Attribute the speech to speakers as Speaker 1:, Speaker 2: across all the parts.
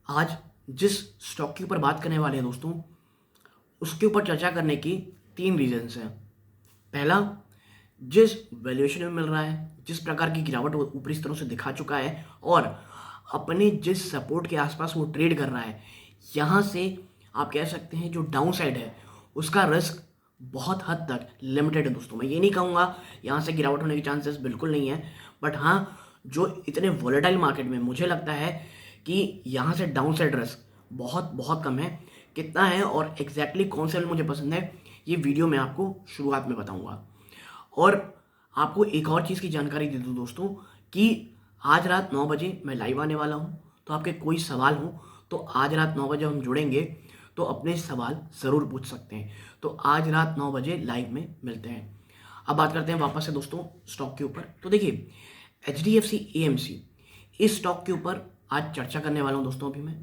Speaker 1: आज जिस स्टॉक के ऊपर बात करने वाले हैं दोस्तों, उसके ऊपर चर्चा करने की 3 रीजंस हैं। पहला, जिस वैल्यूएशन में मिल रहा है, जिस प्रकार की गिरावट वो ऊपरी स्तरों से दिखा चुका है और अपने जिस सपोर्ट के आसपास वो ट्रेड कर रहा है, यहाँ से आप कह सकते हैं जो डाउन साइड है उसका रिस्क बहुत हद तक लिमिटेड है दोस्तों। मैं ये नहीं कहूँगा यहाँ से गिरावट होने के चांसेस बिल्कुल नहीं है, बट हाँ, जो इतने वॉलेटाइल मार्केट में मुझे लगता है कि यहाँ से डाउन साइड रिस्क बहुत बहुत कम है। कितना है और एग्जैक्टली कौन सा लेवल मुझे पसंद है, ये वीडियो मैं आपको शुरुआत में बताऊंगा। और आपको एक और चीज़ की जानकारी दे दूँ दोस्तों कि आज रात 9 बजे मैं लाइव आने वाला हूँ, तो आपके कोई सवाल हो तो आज रात 9 बजे हम जुड़ेंगे, तो अपने सवाल ज़रूर पूछ सकते हैं। तो आज रात 9 बजे लाइव में मिलते हैं। अब बात करते हैं वापस से दोस्तों स्टॉक के ऊपर। तो देखिए, HDFC AMC इस स्टॉक के ऊपर आज चर्चा करने वाला हूँ दोस्तों। अभी मैं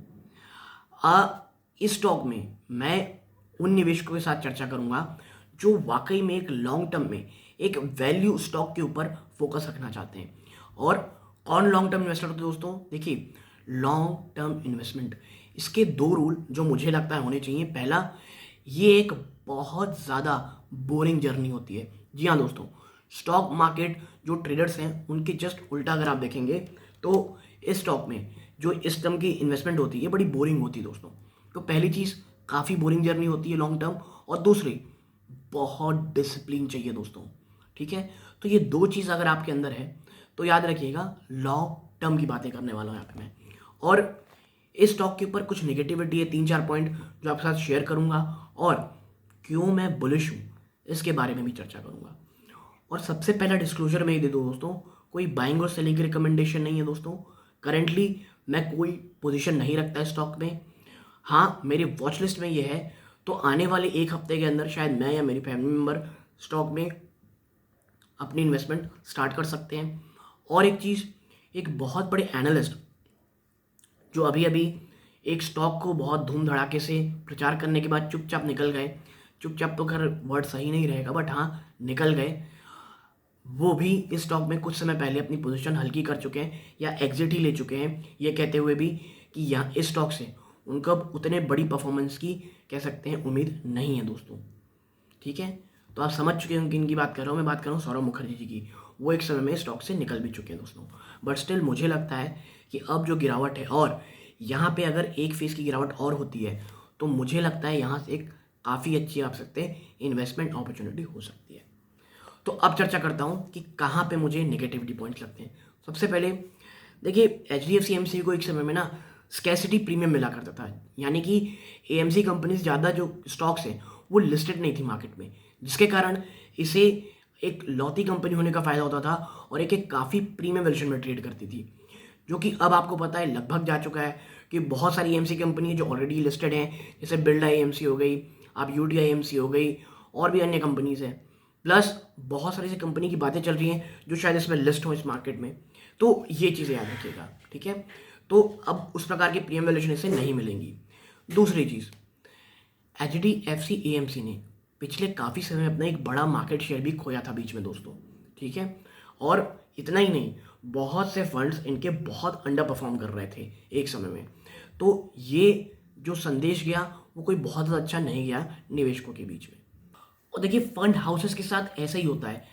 Speaker 1: इस स्टॉक में मैं उन निवेशकों के साथ चर्चा करूंगा जो वाकई में एक लॉन्ग टर्म में एक वैल्यू स्टॉक के ऊपर फोकस रखना चाहते हैं। और कौन लॉन्ग टर्म इन्वेस्टर होते हैं दोस्तों? देखिए, लॉन्ग टर्म इन्वेस्टमेंट, इसके 2 रूल जो मुझे लगता है होने चाहिए। पहला, ये एक बहुत ज़्यादा बोरिंग जर्नी होती है। जी हाँ दोस्तों, स्टॉक मार्केट जो ट्रेडर्स हैं उनके जस्ट उल्टा अगर आप देखेंगे तो इस स्टॉक में जो इस टर्म की इन्वेस्टमेंट होती है बड़ी बोरिंग होती है दोस्तों। तो पहली चीज़, काफ़ी बोरिंग जर्नी होती है लॉन्ग टर्म, और दूसरी, बहुत डिसिप्लिन चाहिए दोस्तों। ठीक है, तो ये 2 चीज़ अगर आपके अंदर है तो याद रखिएगा, लॉन्ग टर्म की बातें करने वाला हूँ यहाँ पे मैं। और इस स्टॉक के ऊपर कुछ नेगेटिविटी है, 3-4 पॉइंट जो आपके साथ शेयर करूँगा, और क्यों मैं बुलिश हूँ इसके बारे में भी चर्चा करूँगा। और सबसे पहला डिस्क्लोजर मैं ये दे दूँ दोस्तों, कोई बाइंग और सेलिंग की रिकमेंडेशन नहीं है दोस्तों। करेंटली मैं कोई पोजीशन नहीं रखता है स्टॉक में। हाँ, मेरी वॉच लिस्ट में ये है, तो आने वाले 1 हफ्ते के अंदर शायद मैं या मेरी फैमिली मेम्बर स्टॉक में अपनी इन्वेस्टमेंट स्टार्ट कर सकते हैं। और एक चीज़, एक बहुत बड़े एनालिस्ट जो अभी अभी एक स्टॉक को बहुत धूम धड़ाके से प्रचार करने के बाद चुपचाप निकल गए, चुपचाप तो खैर वर्ड सही नहीं रहेगा, बट हाँ निकल गए, वो भी इस स्टॉक में कुछ समय पहले अपनी पोजीशन हल्की कर चुके हैं या एग्जिट ही ले चुके हैं, ये कहते हुए भी कि यहाँ इस स्टॉक से उनको अब उतने बड़ी परफॉर्मेंस की कह सकते हैं उम्मीद नहीं है दोस्तों। ठीक है, तो आप समझ चुके हैं किन की बात कर रहा हूँ। मैं बात कर रहा हूँ सौरभ मुखर्जी जी की। वो एक समय में स्टॉक से निकल भी चुके हैं दोस्तों, बट स्टिल मुझे लगता है कि अब जो गिरावट है, और यहाँ पे अगर 1% की गिरावट और होती है तो मुझे लगता है यहाँ से एक काफ़ी अच्छी आप सकते हैं इन्वेस्टमेंट अपॉर्चुनिटी हो सकती है। तो अब चर्चा करता हूँ कि कहाँ पे मुझे नेगेटिविटी पॉइंट्स लगते हैं। सबसे पहले देखिए, HDFC AMC को एक समय में ना स्कैसिटी प्रीमियम मिला करता था, यानी कि AMC कंपनीज ज़्यादा जो स्टॉक्स हैं वो लिस्टेड नहीं थी मार्केट में, जिसके कारण इसे एक लौती कंपनी होने का फ़ायदा होता था और एक काफ़ी प्रीमियम वैल्यूएशन में ट्रेड करती थी, जो कि अब आपको पता है लगभग जा चुका है कि बहुत सारी AMC कंपनी है जो ऑलरेडी लिस्टेड हैं, जैसे बिरला AMC हो गई, आप UTI AMC हो गई, और भी अन्य कंपनीज हैं। प्लस बहुत सारी ऐसी कंपनी की बातें चल रही हैं जो शायद इसमें लिस्ट हो इस मार्केट में। तो ये चीज़ें याद रखिएगा, ठीक है। तो अब उस प्रकार की प्रीमियम वैल्यूएशन इसे नहीं मिलेंगी। दूसरी चीज़, HDFC AMC ने पिछले काफ़ी समय में अपना एक बड़ा मार्केट शेयर भी खोया था बीच में दोस्तों, ठीक है। और इतना ही नहीं, बहुत से फंड्स इनके बहुत अंडर परफॉर्म कर रहे थे एक समय में। तो ये जो संदेश गया वो कोई बहुत ज़्यादा अच्छा नहीं गया निवेशकों के बीच में। और देखिए, फंड हाउसेस के साथ ऐसा ही होता है,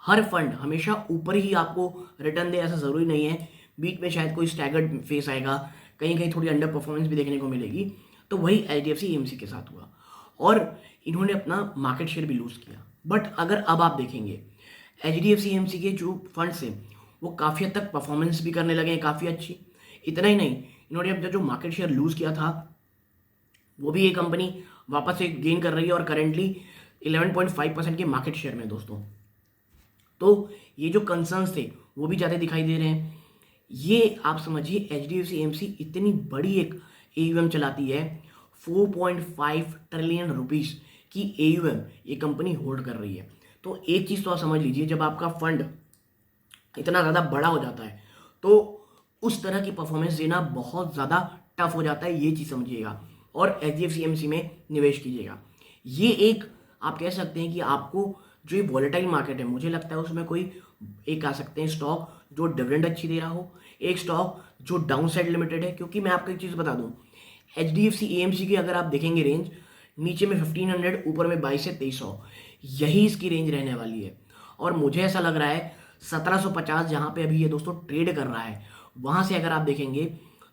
Speaker 1: हर फंड हमेशा ऊपर ही आपको रिटर्न दे ऐसा ज़रूरी नहीं है। बीच में शायद कोई स्टैगर्ड फेस आएगा, कहीं कहीं थोड़ी अंडर परफॉर्मेंस भी देखने को मिलेगी। तो वही HDFC AMC के साथ हुआ और इन्होंने अपना मार्केट शेयर भी लूज़ किया। बट अगर अब आप देखेंगे, HDFC AMC के जो फंड्स हैं वो काफ़ी हद तक परफॉर्मेंस भी करने लगे हैं काफ़ी अच्छी। इतना ही नहीं, इन्होंने अब जो मार्केट शेयर लूज़ किया था वो भी ये कंपनी वापस से गेन कर रही है और करेंटली 11.5% के मार्केट शेयर में दोस्तों। तो ये जो कंसर्न्स थे वो भी ज़्यादा दिखाई दे रहे हैं। ये आप समझिए, HDFC AMC इतनी बड़ी एक AUM चलाती है, 4.5 ट्रिलियन रुपीस की AUM ये कंपनी होल्ड कर रही है। तो एक चीज़ तो आप समझ लीजिए, जब आपका फंड इतना ज़्यादा बड़ा हो जाता है तो उस तरह की परफॉर्मेंस देना बहुत ज़्यादा टफ हो जाता है, ये चीज़ समझिएगा। और HDFC AMC में निवेश कीजिएगा। ये एक आप कह सकते हैं कि आपको जो ये वॉलेटाइल मार्केट है, मुझे लगता है उसमें कोई एक आ सकते हैं स्टॉक जो डिविडेंड अच्छी दे रहा हो, एक स्टॉक जो डाउन साइड लिमिटेड है। क्योंकि मैं आपको एक चीज़ बता दूं, HDFC AMC की अगर आप देखेंगे रेंज, नीचे में 1500, ऊपर में 22 से 2300, यही इसकी रेंज रहने वाली है। और मुझे ऐसा लग रहा है 1750 जहाँ पे अभी ये दोस्तों ट्रेड कर रहा है, वहाँ से अगर आप देखेंगे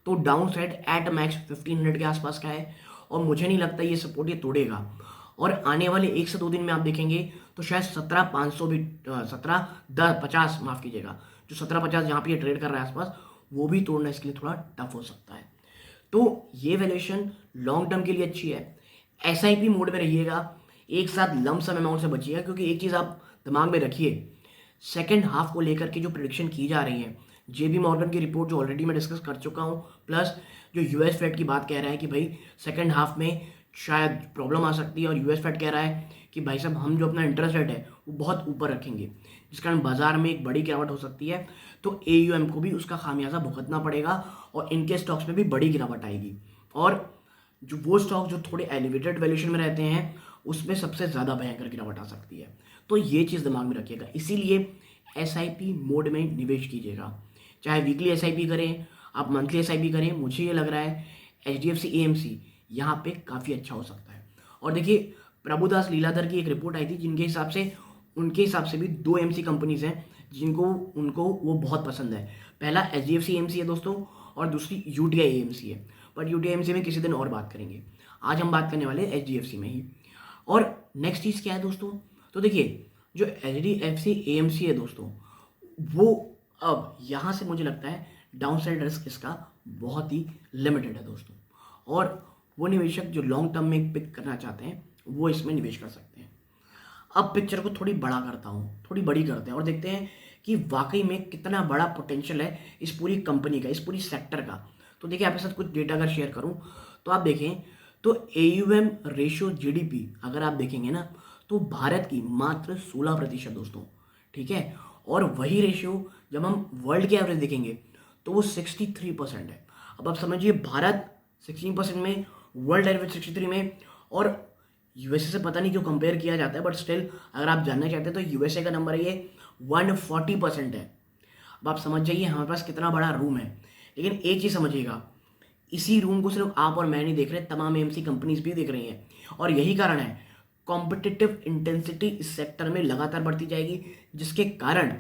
Speaker 1: तो डाउन साइड एट मैक्स 1500 के आसपास का है। और मुझे नहीं लगता ये सपोर्ट ये तोड़ेगा। और आने वाले 1 से 2 दिन में आप देखेंगे तो शायद 17,500 भी 17,50 माफ़ कीजिएगा, जो 1750 जहाँ पे ये ट्रेड कर रहा है आसपास, वो भी तोड़ना इसके लिए थोड़ा टफ हो सकता है। तो ये वैल्यूएशन लॉन्ग टर्म के लिए अच्छी है। SIP मोड में रहिएगा, एक साथ लम सम अमाउंट से बचिएगा। क्योंकि एक चीज़ आप दिमाग में रखिए, सेकेंड हाफ को लेकर के जो प्रिडिक्शन की जा रही है, JP मॉर्गन की रिपोर्ट जो ऑलरेडी मैं डिस्कस कर चुका हूँ, प्लस जो US फेड की बात कह रहा है कि भाई सेकेंड हाफ में शायद प्रॉब्लम आ सकती है, और US फेड कह रहा है कि भाई साहब हम जो अपना इंटरेस्ट रेट है वो बहुत ऊपर रखेंगे, जिस कारण बाजार में एक बड़ी गिरावट हो सकती है। तो AUM को भी उसका खामियाजा भुगतना पड़ेगा, और इनके स्टॉक्स में भी बड़ी गिरावट आएगी। और जो वो स्टॉक जो थोड़े एलिवेटेड वैल्यूएशन में रहते हैं, उसमें सबसे ज़्यादा भयंकर गिरावट आ सकती है। तो ये चीज़ दिमाग में रखिएगा। इसीलिए SIP मोड में निवेश कीजिएगा, चाहे वीकली SIP करें, आप मंथली SIP करें। मुझे ये लग रहा है HDFC AMC यहाँ पे काफ़ी अच्छा हो सकता है। और देखिए, प्रभुदास लीलाधर की एक रिपोर्ट आई थी, उनके हिसाब से भी 2 AMC कंपनीज हैं जिनको उनको वो बहुत पसंद है। पहला HDFC AMC है दोस्तों, और दूसरी UTI AMC है। बट UTI AMC में किसी दिन और बात करेंगे, आज हम बात करने वाले हैं HDFC में ही। और नेक्स्ट चीज़ क्या है दोस्तों, तो देखिए जो HDFC AMC है दोस्तों, वो अब यहाँ से मुझे लगता है डाउन साइड रिस्क इसका बहुत ही लिमिटेड है दोस्तों। और वो निवेशक जो लॉन्ग टर्म में पिक करना चाहते हैं वो इसमें निवेश कर सकते हैं। अब पिक्चर को थोड़ी बड़ा करता हूँ, थोड़ी बड़ी करते हैं और देखते हैं कि वाकई में कितना बड़ा पोटेंशियल है इस पूरी कंपनी का, इस पूरी सेक्टर का। तो देखिए, आपके साथ कुछ डेटा अगर शेयर करूँ तो आप देखें तो AUM रेशियो GDP अगर आप देखेंगे ना, तो भारत की मात्र 16% दोस्तों, ठीक है। और वही रेशियो जब हम वर्ल्ड के एवरेज देखेंगे तो वो 63% है। अब आप समझिए, भारत 16% में, वर्ल्ड एवरेज 63 में, और USA से पता नहीं क्यों कंपेयर किया जाता है, बट स्टिल अगर आप जानना चाहते हैं तो USA का नंबर है ये 140% है। अब आप समझ जाइए हमारे पास कितना बड़ा रूम है। लेकिन एक चीज़ समझिएगा, इसी रूम को सिर्फ आप और मैं नहीं देख रहे, तमाम AMC कंपनीज भी देख रही हैं। और यही कारण है कॉम्पिटिटिव इंटेंसिटी इस सेक्टर में लगातार बढ़ती जाएगी, जिसके कारण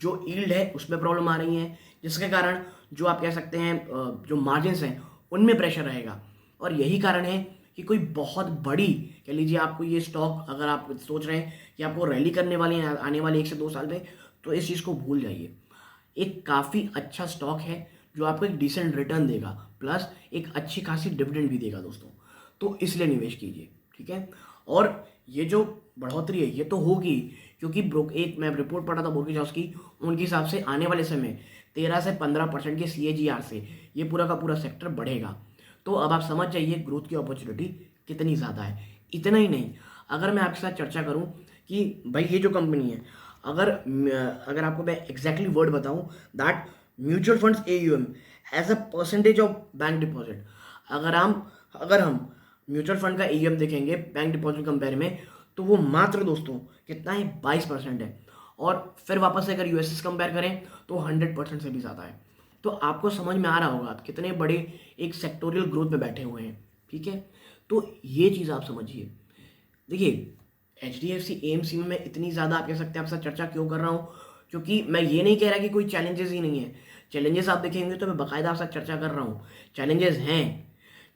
Speaker 1: जो यील्ड है उसमें प्रॉब्लम आ रही है, जिसके कारण जो आप कह सकते हैं जो मार्जिन्स हैं उनमें प्रेशर रहेगा। और यही कारण है कि कोई बहुत बड़ी, कह लीजिए आपको ये स्टॉक, अगर आप सोच रहे हैं कि आपको रैली करने वाली है आने वाले 1 से 2 साल में, तो इस चीज़ को भूल जाइए। एक काफ़ी अच्छा स्टॉक है जो आपको एक डिसेंट रिटर्न देगा, प्लस एक अच्छी खासी डिविडेंड भी देगा दोस्तों। तो इसलिए निवेश कीजिए, ठीक है। और ये जो बढ़ोतरी है ये तो होगी, क्योंकि एक मैं रिपोर्ट पढ़ा था ब्रोकिंग हाउस की, उनके हिसाब से आने वाले समय 13 से 15% के CAGR से ये पूरा का पूरा सेक्टर बढ़ेगा। तो अब आप समझ जाइए ग्रोथ की अपॉर्चुनिटी कितनी ज़्यादा है। इतना ही नहीं, अगर मैं आपके साथ चर्चा करूं कि भाई ये जो कंपनी है, अगर आपको मैं एग्जैक्टली वर्ड बताऊं, that mutual funds AUM as a percentage of bank deposit, अगर हम म्यूचुअल फंड का AUM देखेंगे बैंक डिपॉजिट कंपेयर में, तो वो मात्र दोस्तों कितना है, 22% है। और फिर वापस से अगर US कंपेयर करें तो 100% से भी ज़्यादा है। तो आपको समझ में आ रहा होगा आप कितने बड़े एक सेक्टोरियल ग्रोथ में बैठे हुए हैं, ठीक है। तो ये चीज़ आप समझिए। देखिए, HDFC AMC में मैं इतनी ज़्यादा आप कह सकते हैं आपसे चर्चा क्यों कर रहा हूँ, क्योंकि मैं ये नहीं कह रहा कि कोई चैलेंजेस ही नहीं है। चैलेंजेस आप देखेंगे तो मैं बाकायदा आपसे चर्चा कर रहा हूँ, चैलेंजेस हैं।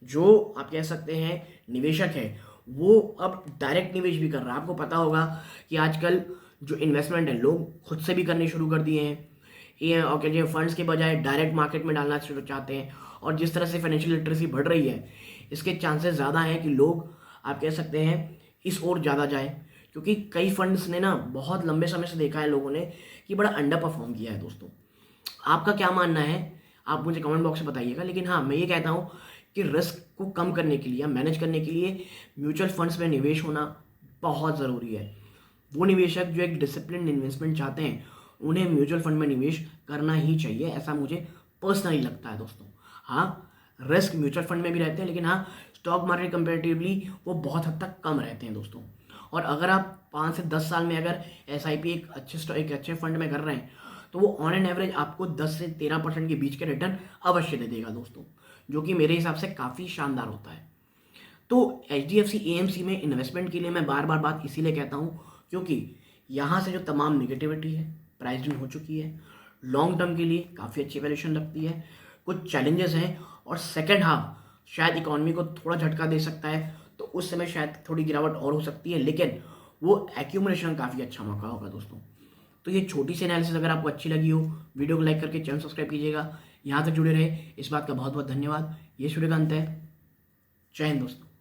Speaker 1: जो आप कह सकते हैं निवेशक है वो अब डायरेक्ट निवेश भी कर रहा है। आपको पता होगा कि आजकल जो इन्वेस्टमेंट है लोग खुद से भी करने शुरू कर दिए हैं, ये और कह लीजिए फंड्स के बजाय डायरेक्ट मार्केट में डालना शुरू चाहते हैं। और जिस तरह से फाइनेंशियल लिटरेसी बढ़ रही है, इसके चांसेस ज़्यादा हैं कि लोग आप कह सकते हैं इस ओर ज़्यादा जाए। क्योंकि कई फंड्स ने ना बहुत लंबे समय से देखा है लोगों ने कि बड़ा अंडर परफॉर्म किया है दोस्तों। आपका क्या मानना है आप मुझे कमेंट बॉक्स में बताइएगा। लेकिन हाँ, मैं ये कहता हूँ कि रिस्क को कम करने के लिए, मैनेज करने के लिए म्यूचुअल फंड्स में निवेश होना बहुत ज़रूरी है। वो निवेशक जो एक डिसिप्लिन इन्वेस्टमेंट चाहते हैं उन्हें म्यूचुअल फंड में निवेश करना ही चाहिए, ऐसा मुझे पर्सनली लगता है दोस्तों। हाँ, रिस्क म्यूचुअल फंड में भी रहते हैं, लेकिन हाँ स्टॉक मार्केट कंपेरेटिवली वो बहुत हद तक कम रहते हैं दोस्तों। और अगर आप 5 से 10 साल में अगर SIP एक अच्छे फंड में कर रहे हैं तो वो ऑन एन एवरेज आपको 10 से 13% के बीच के रिटर्न अवश्य दे देगा दोस्तों, जो कि मेरे हिसाब से काफ़ी शानदार होता है। तो HDFC AMC में इन्वेस्टमेंट के लिए मैं बार बार बात इसीलिए कहता हूँ क्योंकि यहाँ से जो तमाम निगेटिविटी है प्राइसिंग हो चुकी है, लॉन्ग टर्म के लिए काफ़ी अच्छी वैल्यूएशन लगती है, कुछ चैलेंजेस हैं और सेकेंड हाफ शायद इकोनॉमी को थोड़ा झटका दे सकता है, तो उस समय शायद थोड़ी गिरावट और हो सकती है, लेकिन वो एक्यूमुलेशन काफ़ी अच्छा मौका होगा दोस्तों। तो ये छोटी सी एनालिसिस अगर आपको अच्छी लगी हो, वीडियो को लाइक करके चैनल सब्सक्राइब कीजिएगा। यहाँ तक जुड़े रहे इस बात का बहुत बहुत धन्यवाद। ये सूर्यकांत है। जय हिंद दोस्तों।